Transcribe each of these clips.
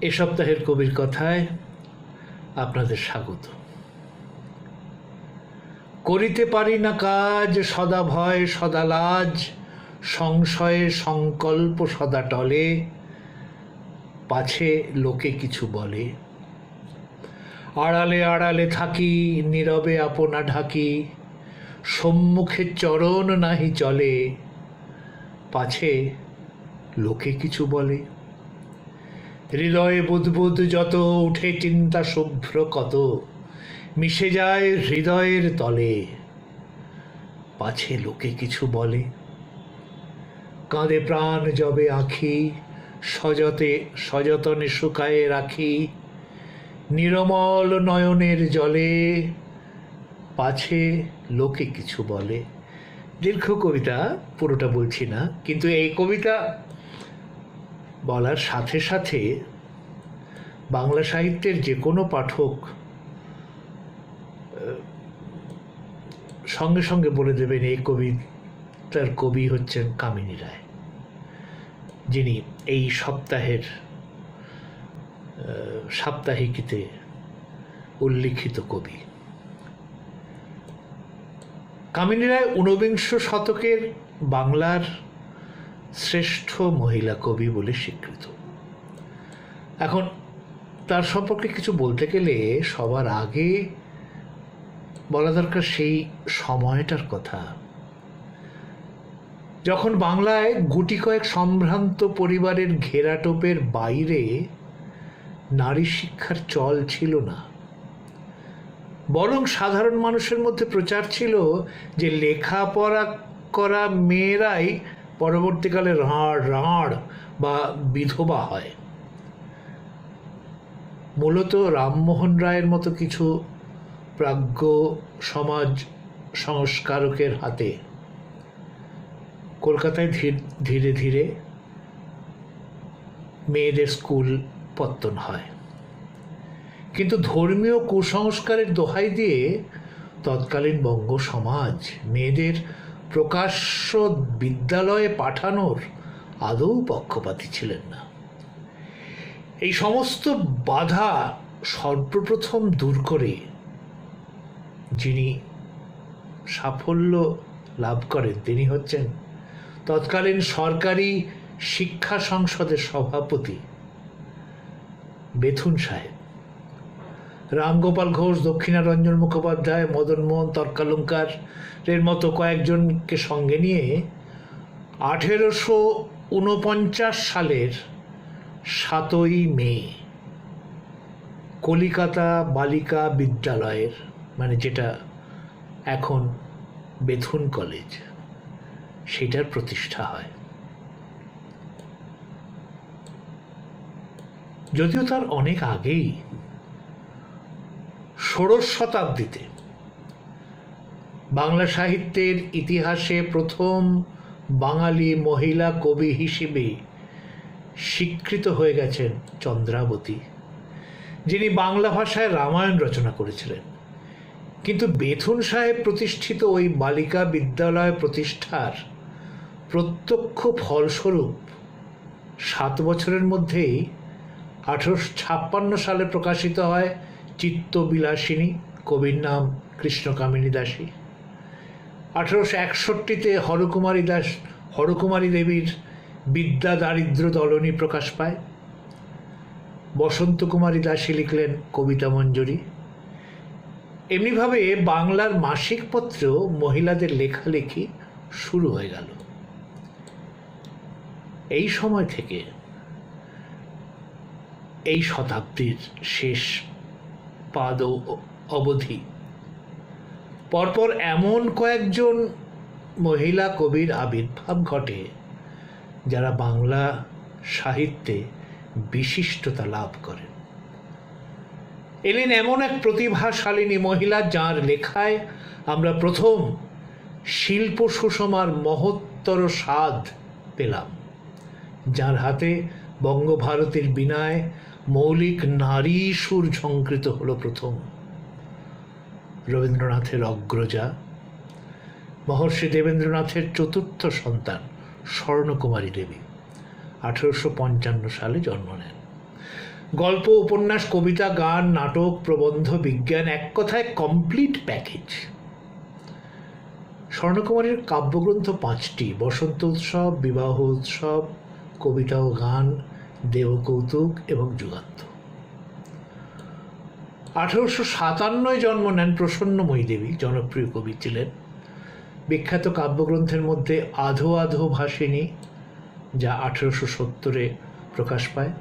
এ সপ্তাহের কবির কথায় আপনাদের স্বাগত। করিতে পারি না কাজ, সদা ভয় সদা লাজ, সংশয়ে সংকল্প সদা টলে, পাছে লোকে কিছু বলে। আড়ালে আড়ালে থাকি, নীরবে আপনা ঢাকি, সম্মুখে চরণ নাহি চলে, পাছে লোকে কিছু বলে। হৃদয়ে বুদ্বুদ যত, উঠে চিন্তা শুভ্র কত, মিশে যায় হৃদয়ের তলে, পাছে লোকে কিছু বলে। কাঁদে প্রাণ যবে আঁখি, সযতনে শুকায়ে রাখি, নিরমল নয়নের জলে, পাছে লোকে কিছু বলে। দীর্ঘ কবিতা, পুরোটা বলছি না, কিন্তু এই কবিতা বলার সাথে সাথে বাংলা সাহিত্যের যে কোনো পাঠক সঙ্গে সঙ্গে বলে দেবেন এই কবিতার কবি হচ্ছেন কামিনী রায়, যিনি এই সপ্তাহের সাপ্তাহিকীতে উল্লিখিত কবি। কামিনী রায় ঊনবিংশ শতকের বাংলার শ্রেষ্ঠ মহিলা কবি বলে স্বীকৃত। এখন তার সম্পর্কে কিছু বলতে গেলে সবার আগে বলা দরকার সেই সময়টার কথা, যখন বাংলায় গুটি কয়েক সম্ভ্রান্ত পরিবারের ঘেরাটোপের বাইরে নারী শিক্ষার চল ছিল না, বরং সাধারণ মানুষের মধ্যে প্রচার ছিল যে লেখাপড়া করা মেয়েরাই পরবর্তীকালে রাঁড় বা বিধবা হয়। মূলত রামমোহন রায়ের মতো কিছু প্রাজ্ঞ সমাজ সংস্কারকের হাতে কলকাতায় ধীরে ধীরে মেয়েদের স্কুল পত্তন হয়, কিন্তু ধর্মীয় কুসংস্কারের দোহাই দিয়ে তৎকালীন বঙ্গ সমাজ মেয়েদের প্রকাশ্য বিদ্যালয়ে পাঠানোর আদৌ পক্ষপাতী ছিলেন না। এই সমস্ত বাধা সর্বপ্রথম দূর করে যিনি সাফল্য লাভ করেন তিনি হচ্ছেন তৎকালীন সরকারি শিক্ষা সংসদের সভাপতি বেথুন সাহেব। রামগোপাল ঘোষ, দক্ষিণারঞ্জন মুখোপাধ্যায়, মদনমোহন তর্কালঙ্কারের মতো কয়েকজনকে সঙ্গে নিয়ে 1849 সালের 7ই মে কলিকাতা বালিকা বিদ্যালয়ের, মানে যেটা এখন বেথুন কলেজ, সেটার প্রতিষ্ঠা হয়। যদিও তার অনেক আগেই 16 শতাব্দীতে বাংলা সাহিত্যের ইতিহাসে প্রথম বাঙালি মহিলা কবি হিসেবে স্বীকৃত হয়ে গেছেন চন্দ্রাবতী, যিনি বাংলা ভাষায় রামায়ণ রচনা করেছিলেন। কিন্তু বেথুন সাহেব প্রতিষ্ঠিত ওই বালিকা বিদ্যালয় প্রতিষ্ঠার প্রত্যক্ষ ফলস্বরূপ 7 বছরের মধ্যেই 1856 সালে প্রকাশিত হয় চিত্তবিলাসিনী, কবির নাম কৃষ্ণকামিনী দাসী। 1861-তে হরকুমারী দেবীর বিদ্যা দারিদ্র দলনী প্রকাশ পায়। বসন্ত কুমারী দাসী লিখলেন কবিতা মঞ্জরি। এমনিভাবে বাংলার মাসিক পত্রেও মহিলাদের লেখালেখি শুরু হয়ে গেল। এই সময় থেকে এই শতাব্দীর শেষ পাদ অবধি পরপর এমন কয়েকজন মহিলা কবির আবির্ভাব ঘটে যারা বাংলা সাহিত্যে বিশিষ্টতা লাভ করেন। এলেন এমন এক প্রতিভাশালিনী মহিলা যার লেখায় আমরা প্রথম শিল্প সুষমার মহত্তর স্বাদ পেলাম, যার হাতে বঙ্গভারতীর বীণায় মৌলিক নারী সুর ঝঙ্কৃত হলো প্রথম। রবীন্দ্রনাথের অগ্রজা, মহর্ষি দেবেন্দ্রনাথের চতুর্থ সন্তান স্বর্ণকুমারী দেবী 1855 সালে জন্ম নেন। গল্প, উপন্যাস, কবিতা, গান, নাটক, প্রবন্ধ, বিজ্ঞান, এক কথায় কমপ্লিট প্যাকেজ। স্বর্ণকুমারীর কাব্যগ্রন্থ 5টি: বসন্ত উৎসব, বিবাহ উৎসব, কবিতা ও গান, দেবকৌতুক এবং যুগান্ত। 1857 জন্ম নেন প্রসন্নময়ী দেবী, জনপ্রিয় কবি ছিলেন। বিখ্যাত কাব্যগ্রন্থের মধ্যে আধো আধো ভাসিনী, যা 1870 প্রকাশ পায়।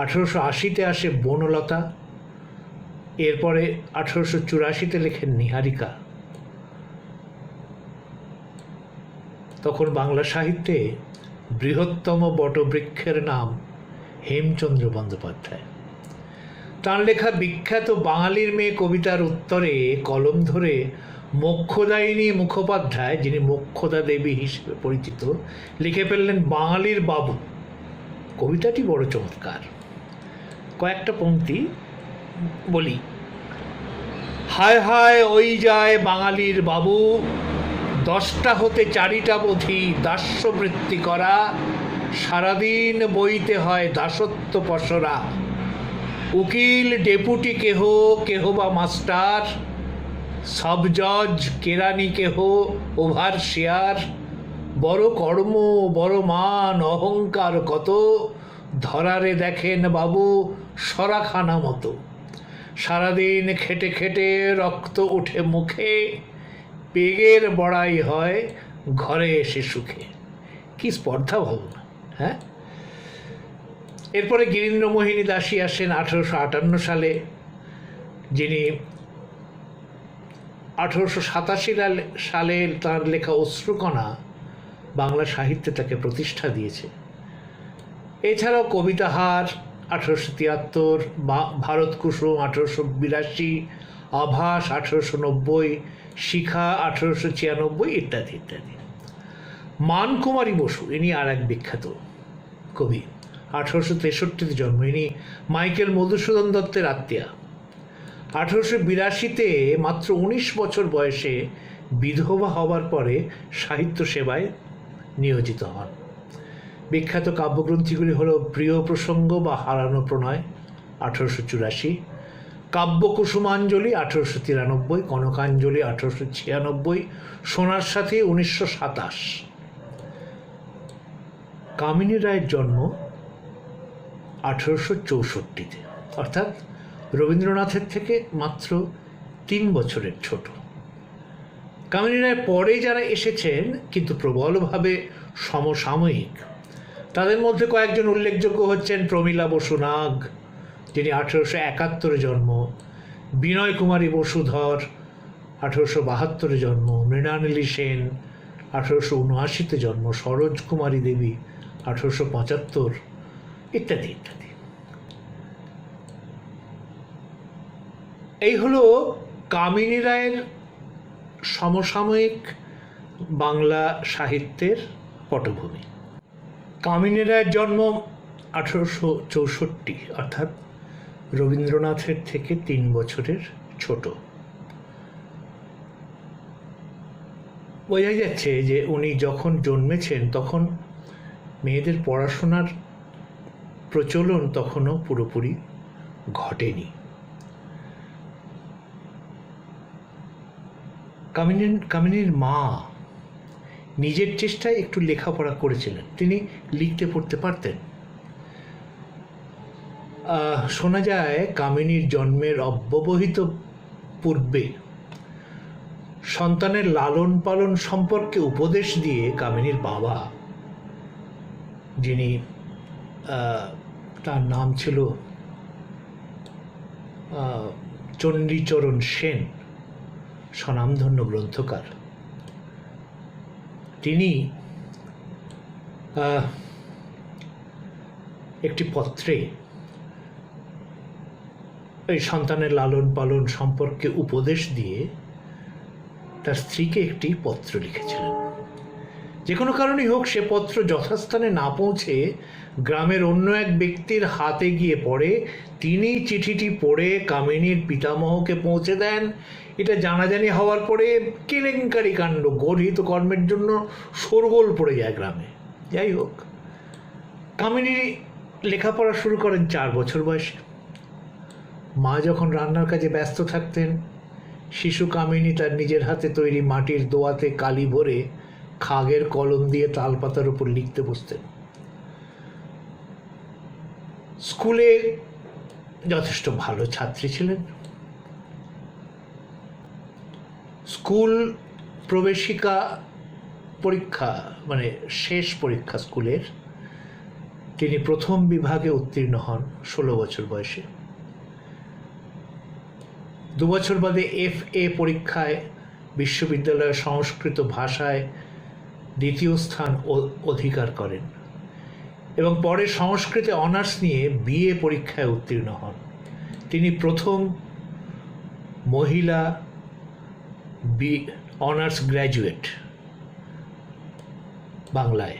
1880 আসে বনলতা, এরপরে 1884 লেখেন নিহারিকা। তখন বাংলা সাহিত্যে বৃহত্তম বটবৃক্ষের নাম হেমচন্দ্র বন্দ্যোপাধ্যায়। তাঁর লেখা বিখ্যাত বাঙালির মেয়ে কবিতার উত্তরে কলম ধরে মোক্ষদায়িনী মুখোপাধ্যায়, যিনি মোক্ষদা দেবী হিসেবে পরিচিত, লিখে ফেললেন বাঙালির বাবু। কবিতাটি বড় চমৎকার। কয়েকটা পংক্তি বলি। হায় হায় ওই যায় বাঙালির বাবু, 10টা হতে 4টা বধি দাস্যবৃত্তি করা, সারাদিন বইতে হয় দাসত্ব পসরা। উকিল, ডেপুটি কেহ, কেহ বা মাস্টার, সাব জজ, কেরানি কেহ, ওভারসিয়ার। বড় কর্ম, বড় মান, অহংকার কত, ধরারে দেখেন বাবু সরাখানা মতো। সারাদিন খেটে খেটে রক্ত ওঠে মুখে, পেগের বড়াই হয় ঘরে এসে সুখে। কি স্পর্ধা ভাবনা, হ্যাঁ। এরপরে গিরীন্দ্রমোহিনী দাসী আসেন 1858 সালে, যিনি 1887 সালে তার লেখা অশ্রুকণা বাংলা সাহিত্যে তাকে প্রতিষ্ঠা দিয়েছে। এছাড়াও কবিতাহার 1873, ভারত কুসুম 1882, আভাস 1890, শিখা 1896 ইত্যাদি ইত্যাদি। মানকুমারী বসু, ইনি আর এক বিখ্যাত কবি। 1863 জন্ম, ইনি মাইকেল মধুসূদন দত্তের আত্মীয়া। 1882 মাত্র 19 বছর বয়সে বিধবা হবার পরে সাহিত্য সেবায় নিয়োজিত হন। বিখ্যাত কাব্যগ্রন্থিগুলি হল প্রিয় প্রসঙ্গ বা হারানো প্রণয় 1884, কাব্যকুসুমাঞ্জলি 1893, কনকাঞ্জলি 1896, সোনার সাথী 1927। কামিনী রায়ের জন্ম 1864, অর্থাৎ রবীন্দ্রনাথের থেকে মাত্র 3 বছরের ছোট। কামিনী রায়ের পরে যারা এসেছেন কিন্তু প্রবলভাবে সমসাময়িক, তাদের মধ্যে কয়েকজন উল্লেখযোগ্য হচ্ছেন প্রমীলা বসু নাগ, যিনি 1871 জন্ম, বিনয় কুমারী বসুধর 1872 জন্ম, মৃণালিনী সেন 1879 জন্ম, সরোজ কুমারী দেবী 1875 ইত্যাদি ইত্যাদি। এই হলো কামিনী রায়ের সমসাময়িক বাংলা সাহিত্যের পটভূমি। কামিনী রায়ের জন্ম 1864, অর্থাৎ রবীন্দ্রনাথের থেকে 3 বছরের ছোট। বোঝা যাচ্ছে যে উনি যখন জন্মেছেন তখন মেয়েদের পড়াশোনার প্রচলন তখনও পুরোপুরি ঘটেনি। কামিনীর মা নিজের চেষ্টায় একটু লেখাপড়া করেছিলেন, তিনি লিখতে পড়তে পারতেন। শোনা যায় কামিনীর জন্মের অব্যবহিত পূর্বে সন্তানের লালন পালন সম্পর্কে উপদেশ দিয়ে কামিনীর বাবা, যিনি তার নাম ছিল চণ্ডীচরণ সেন, স্বনামধন্য গ্রন্থকার, তিনি একটি পত্রে এই সন্তানের লালন পালন সম্পর্কে উপদেশ দিয়ে তার স্ত্রীকে একটি পত্র লিখেছিলেন। যে কোনো কারণেই হোক সে পত্র যথাস্থানে না পৌঁছে গ্রামের অন্য এক ব্যক্তির হাতে গিয়ে পড়ে। তিনি চিঠিটি পড়ে কামিনীর পিতামহকে পৌঁছে দেন। এটা জানাজানি হওয়ার পরে কেলেঙ্কারি কাণ্ড, গর্হিত কর্মের জন্য শোরগোল পড়ে যায় গ্রামে। যাই হোক, কামিনী লেখাপড়া শুরু করেন 4 বছর বয়সে। মা যখন রান্নার কাজে ব্যস্ত থাকতেন, শিশু কামিনী তার নিজের হাতে তৈরি মাটির দোয়াতে কালি ভরে খাগের কলম দিয়ে তালপাতার উপর লিখতে বসতেন। স্কুলে যথেষ্ট ভালো ছাত্রী ছিলেন। স্কুল প্রবেশিকা পরীক্ষা, মানে শেষ পরীক্ষা স্কুলের, তিনি প্রথম বিভাগে উত্তীর্ণ হন 16 বছর বয়সে। 2 বছর বাদে FA পরীক্ষায় বিশ্ববিদ্যালয়ের সংস্কৃত ভাষায় দ্বিতীয় স্থান অধিকার করেন এবং পরে সংস্কৃতে অনার্স নিয়ে BA পরীক্ষায় উত্তীর্ণ হন। তিনি প্রথম মহিলা অনার্স গ্র্যাজুয়েট বাংলায়।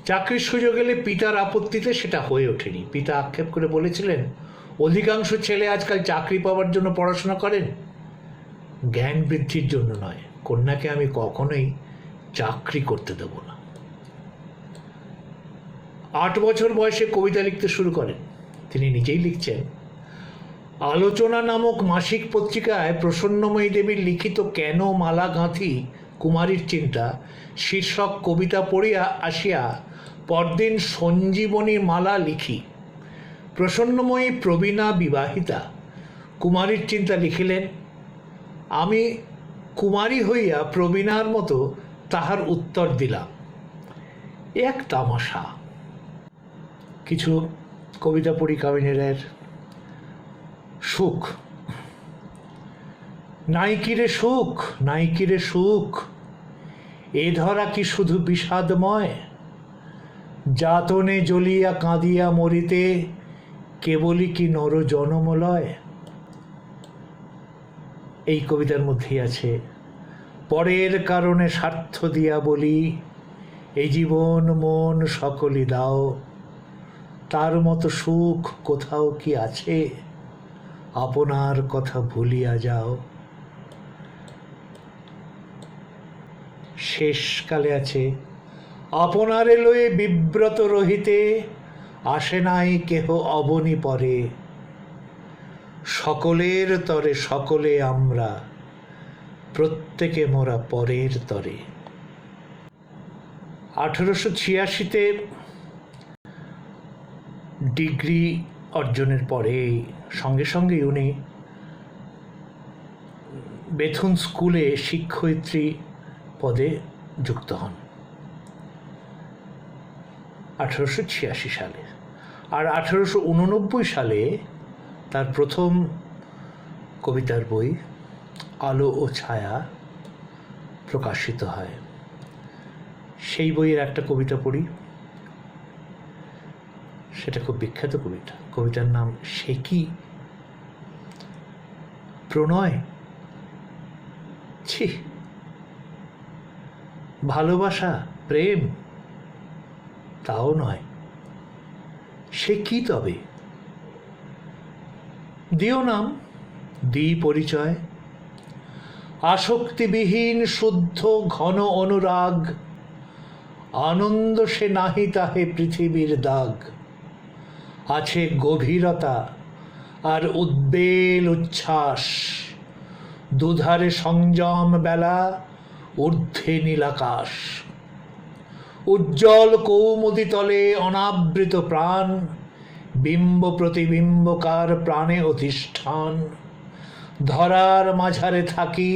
চাকরির সুযোগ এলে পিতার আপত্তিতে সেটা হয়ে ওঠেনি। পিতা আক্ষেপ করে বলেছিলেন, অধিকাংশ ছেলে আজকাল চাকরি পাওয়ার জন্য পড়াশোনা করেন, জ্ঞান বৃদ্ধির জন্য নয়। কন্যাকে আমি কখনোই চাকরি করতে দেব না। 8 বছর বয়সে কবিতা লিখতে শুরু করেন। তিনি নিজেই লিখছেন, আলোচনা নামক মাসিক পত্রিকায় প্রসন্নময়ী দেবীর লিখিত কেন মালা গাঁথি কুমারীর চিন্তা শীর্ষক কবিতা পড়িয়া আসিয়া পরদিন সঞ্জীবনী মালা লিখি। প্রসন্নময়ী প্রবীণা বিবাহিতা, কুমারীর চিন্তা লিখিলেন, আমি কুমারী হইয়া প্রবীণার মতো তাহার উত্তর দিলাম। এক তামাশা। কিছু কবিতা পড়ি কামিনী রায়ের। সুখ। নাইকিরে সুখ, নাইকিরে সুখ, এ ধরা কি শুধু বিষাদময়, যাতনে জ্বলিয়া কাঁদিয়া মরিতে কেবলই কি নর জনমলয়। এই কবিতার মধ্যেই আছে, পরের কারণে স্বার্থ দিয়া বলি, এই জীবন মন সকলই দাও, তার মতো সুখ কোথাও কি আছে, আপনার কথা ভুলিয়া যাও। শেষকালে আছে, আপনারে লয়ে বিব্রত রহিতে আসে নাই কেহ অবনী পরে, সকলের তরে সকলে আমরা, প্রত্যেকে মোরা পরের তরে। 1886-তে ডিগ্রি অর্জনের পরে সঙ্গে সঙ্গে উনি বেথুন স্কুলে শিক্ষয়িত্রী পদে যুক্ত হন 1886 সালে। আর 1889 সালে তার প্রথম কবিতার বই আলো ও ছায়া প্রকাশিত হয়। সেই বইয়ের একটা কবিতা পড়ি, সেটা খুব বিখ্যাত কবিতা। কবিতার নাম সে কি প্রণয়, ছি, ভালোবাসা প্রেম তাও নয়, সে কি তবে, দিও নাম দি পরিচয়, আসক্তিবিহীন শুদ্ধ ঘন অনুরাগ, আনন্দ সে নাহি তাহে পৃথিবীর দাগ, আছে গভীরতা আর উদ্বেল উচ্ছ্বাস, দুধারে সংযম বেলা, ঊর্ধ্বে নীলাকাশ, উজ্জ্বল কৌমুদী তলে অনাবৃত প্রাণ, বিম্ব প্রতিবিম্বকার প্রাণে অধিষ্ঠান, ধরার মাঝারে থাকি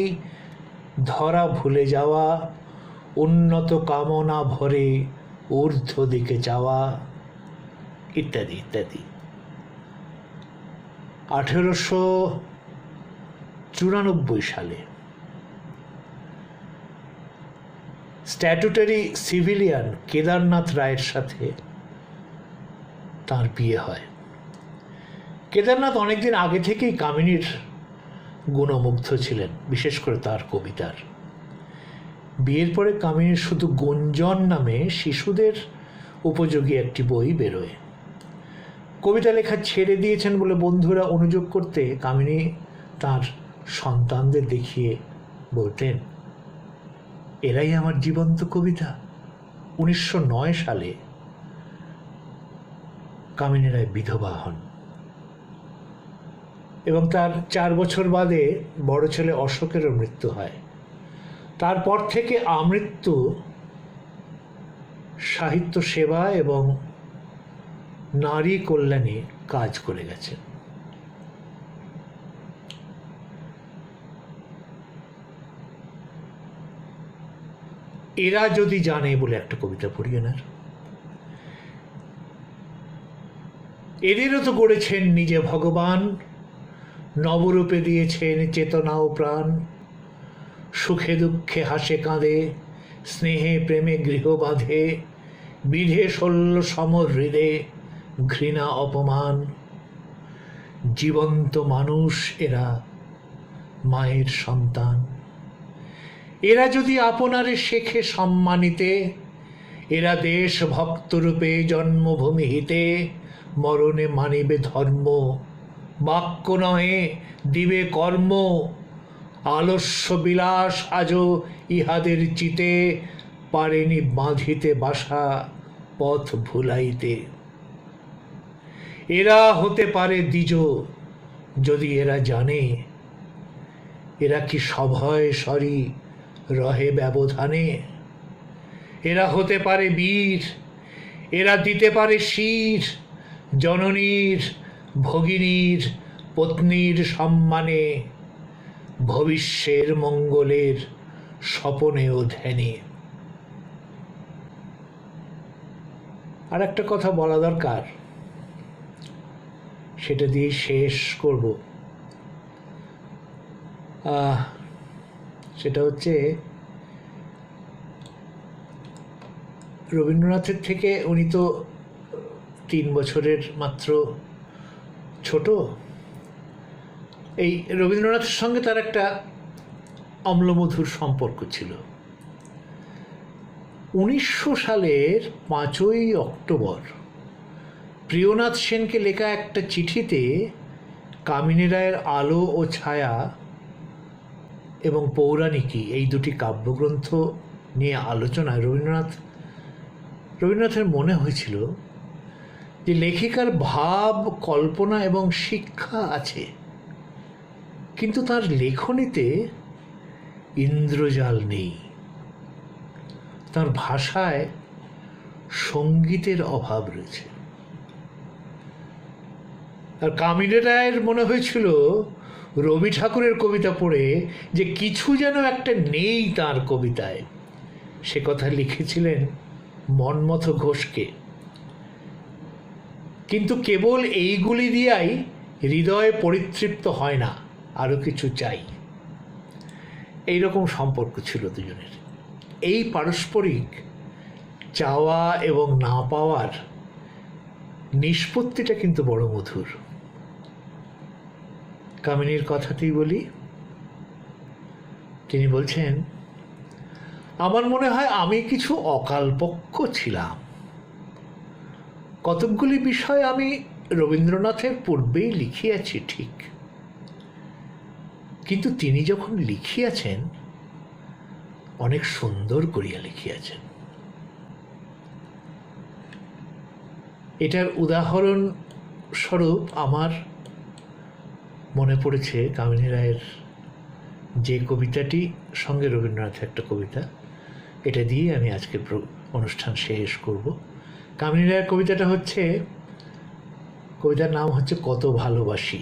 ধরা ভুলে যাওয়া, উন্নত কামনা ভরে ঊর্ধ্ব দিকে যাওয়া, ইত্যাদি ইত্যাদি। 1894 সালে স্ট্যাটুটারি সিভিলিয়ান কেদারনাথ রায়ের সাথে তার বিয়ে হয়। কেদারনাথ অনেকদিন আগে থেকেই কামিনীর গুণমুগ্ধ ছিলেন, বিশেষ করে তার কবিতার। বিয়ের পরে কামিনীর শুধু গুঞ্জন নামে শিশুদের উপযোগী একটি বই বেরোয়। কবিতা লেখা ছেড়ে দিয়েছেন বলে বন্ধুরা অনুযোগ করতে কামিনী তার সন্তানদের দেখিয়ে বলতেন, এরাই আমার জীবন্ত কবিতা, 1909 সালে কামিনী রায় বিধবা হন এবং তার 4 বছর বাদে বড় ছেলে অশোকেরও মৃত্যু হয়। তারপর থেকে আমৃত্যু সাহিত্য সেবা এবং নারী কল্যাণে কাজ করে গেছেন। এরা যদি জানে বলে একটা কবিতা পড়ি এনার। এদেরও তো গড়েছেন নিজে ভগবান, নবরূপে দিয়েছেন চেতনা ও প্রাণ, সুখে দুঃখে হাসে কাঁদে, স্নেহে প্রেমে গৃহ বাঁধে, বিধে শল্য সমহৃদে, ঘৃণা অপমান। জীবন্ত মানুষ এরা, মায়ের সন্তান। এরা যদি আপনারে শেখে সম্মানিতে, এরা দেশ ভক্তরূপে জন্মভূমি হিতে, মরণে মানিবে ধর্ম, বাক্য নহে দিবে কর্ম। আলস্য বিলাস আজও ইহাদের চিতে, পারেনি বাঁধিতে বাসা পথ ভুলাইতে। এরা হতে পারে দ্বিজ, যদি এরা জানে, এরা কি সভয় সরি রহে ব্যবধানে। এরা হতে পারে বীর, এরা দিতে পারে শির, জননীর ভগিনীর পত্নীর সম্মানে, ভবিষ্যের মঙ্গলের স্বপনে ও ধ্যানে। আর একটা কথা বলা দরকার, সেটা দিয়ে শেষ করব। সেটা হচ্ছে রবীন্দ্রনাথের থেকে উনি তো 3 বছরের মাত্র ছোট। এই রবীন্দ্রনাথের সঙ্গে তার একটা অম্লমধুর সম্পর্ক ছিল। 1900 সালের 5ই অক্টোবর প্রিয়নাথ সেনকে লেখা একটা চিঠিতে কামিনী রায়ের আলো ও ছায়া এবং পৌরাণিকী এই দুটি কাব্যগ্রন্থ নিয়ে আলোচনায় রবীন্দ্রনাথের মনে হয়েছিল যে লেখিকার ভাব, কল্পনা এবং শিক্ষা আছে, কিন্তু তার লেখনীতে ইন্দ্রজাল নেই, তার ভাষায় সঙ্গীতের অভাব রয়েছে। আর কামিনী রায়ের মনে হয়েছিল রবি ঠাকুরের কবিতা পড়ে যে কিছু যেন একটা নেই তার কবিতায়। সে কথা লিখেছিলেন মন্মথ ঘোষকে। কিন্তু কেবল এইগুলি দিয়াই হৃদয় পরিতৃপ্ত হয় না, আরও কিছু চাই। এইরকম সম্পর্ক ছিল দুজনের। এই পারস্পরিক চাওয়া এবং না পাওয়ার নিষ্পত্তিটা কিন্তু বড় মধুর। কামিনীর কথাতেই বলি, তিনি বলছেন, আমার মনে হয় আমি কিছু অকালপক্ষ ছিলাম। কতকগুলি বিষয় আমি রবীন্দ্রনাথের পূর্বেই লিখিয়াছি ঠিক, কিন্তু তিনি যখন লিখিয়াছেন অনেক সুন্দর করিয়া লিখিয়াছেন। এটার উদাহরণ স্বরূপ আমার মনে পড়েছে কামিনী রায়ের যে কবিতাটি, সঙ্গে রবীন্দ্রনাথের একটা কবিতা। এটা দিয়ে আমি আজকের অনুষ্ঠান শেষ করব। কামিনী রায়ের কবিতাটা হচ্ছে, কবিতার নাম হচ্ছে কত ভালোবাসি।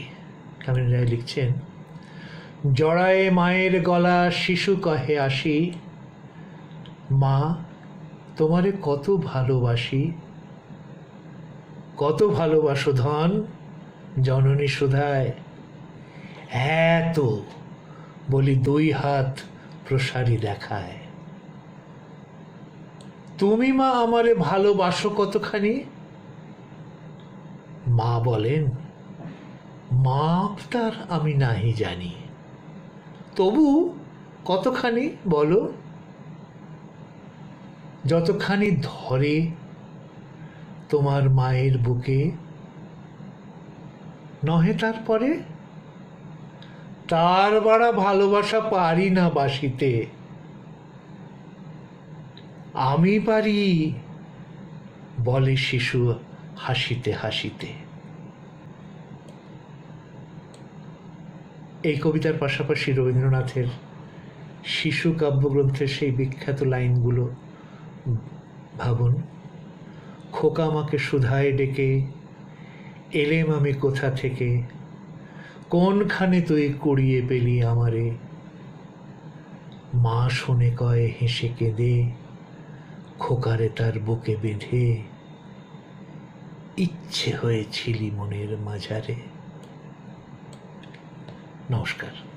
কামিনী রায় লিখছেন, জড়ায়ে মায়ের গলা শিশু কহে আসি, মা তোমারে কত ভালোবাসি। কত ভালোবাসো ধন জননী সুধায়, হ্যাঁ তো বলি 2 হাত প্রসারী দেখায়। তুমি মা আমারে ভালোবাসো কতখানি। মা বলেন, মাপ তার আমি নাহি জানি, তবু কতখানি বলো। যতখানি ধরে তোমার মায়ের বুকে, নহে তারপরে তার বাড়া ভালোবাসা পারি না বাসিতে। আমি পারি, বলে শিশু হাসিতে হাসিতে। এই কবিতার পাশাপাশি রবীন্দ্রনাথের শিশু কাব্যগ্রন্থের সেই বিখ্যাত লাইনগুলো ভাবুন। খোকা আমাকে সুধায় ডেকে, এলেম আমি কোথা থেকে, কোনখানে তুই কুড়িয়ে পেলি আমারে, মা শুনে কয় হেসে কেঁদে, খোকারে তার বুকে বেঁধে, ইচ্ছে হয়েছিলি মনের মাঝারে। নমস্কার।